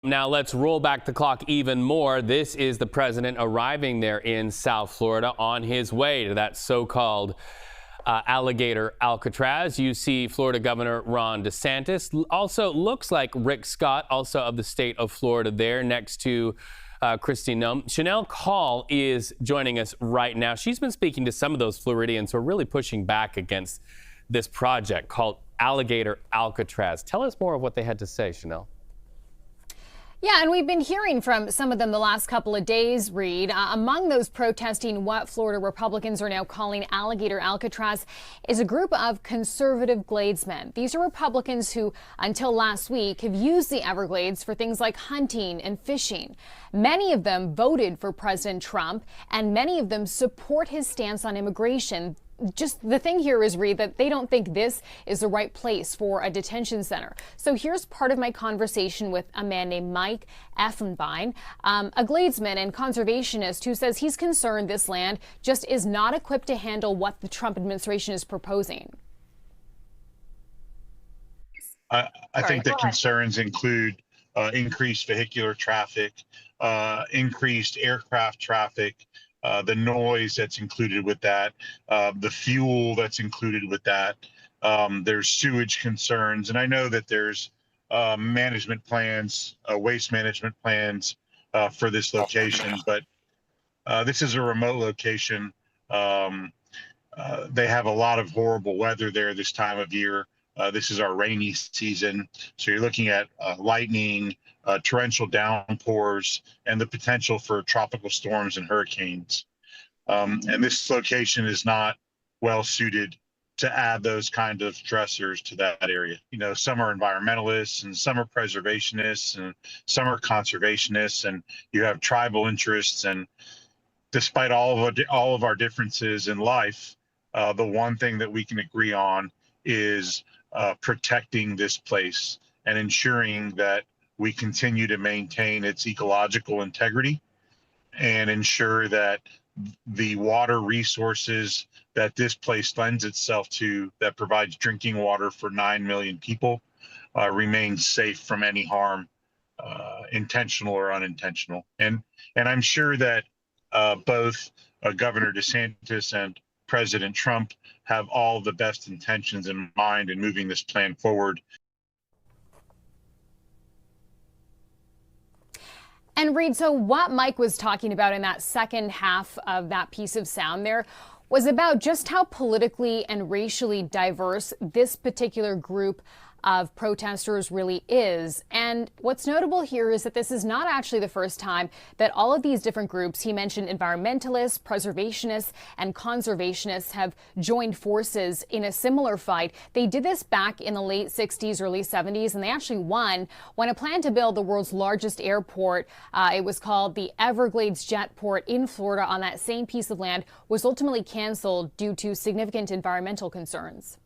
Now let's roll back the clock even more. This is the president arriving there in South Florida on his way to that so-called Alligator Alcatraz. You see Florida Governor Ron DeSantis. Also looks like Rick Scott, also of the state of Florida, there next to Kristi Noem. Shanelle Kaul is joining us right now. She's been speaking to some of those Floridians who are really pushing back against this project called Alligator Alcatraz. Tell us more of what they had to say, Shanelle. Yeah, and we've been hearing from some of them the last couple of days, Reed. Among those protesting what Florida Republicans are now calling Alligator Alcatraz is a group of conservative Gladesmen. These are Republicans who, until last week, have used the Everglades for things like hunting and fishing. Many of them voted for President Trump, and many of them support his stance on immigration. Just the thing here is, Reed, that they don't think this is the right place for a detention center. So here's part of my conversation with a man named Mike Effenbein, a Gladesman and conservationist who says he's concerned this land just is not equipped to handle what the Trump administration is proposing. I think the concerns include increased vehicular traffic, increased aircraft traffic, the noise that's included with that, the fuel that's included with that. There's sewage concerns. And I know that there's management plans, waste management plans for this location, but this is a remote location. They have a lot of horrible weather there this time of year. This is our rainy season. So you're looking at lightning, torrential downpours, and the potential for tropical storms and hurricanes. And this location is not well suited to add those kind of stressors to that area. You know, some are environmentalists and some are preservationists and some are conservationists, and you have tribal interests. And despite all of our differences in life, the one thing that we can agree on is protecting this place and ensuring that we continue to maintain its ecological integrity and ensure that the water resources that this place lends itself to, that provides drinking water for 9 million people, remain safe from any harm, intentional or unintentional. And I'm sure that both Governor DeSantis and President Trump have all the best intentions in mind in moving this plan forward. And Reed, so what Mike was talking about in that second half of that piece of sound there was about just how politically and racially diverse this particular group of protesters really is. And what's notable here is that this is not actually the first time that all of these different groups, he mentioned environmentalists, preservationists, and conservationists, have joined forces in a similar fight. They did this back in the late 60s, early 70s, and they actually won when a plan to build the world's largest airport, it was called the Everglades Jetport in Florida on that same piece of land, was ultimately canceled due to significant environmental concerns.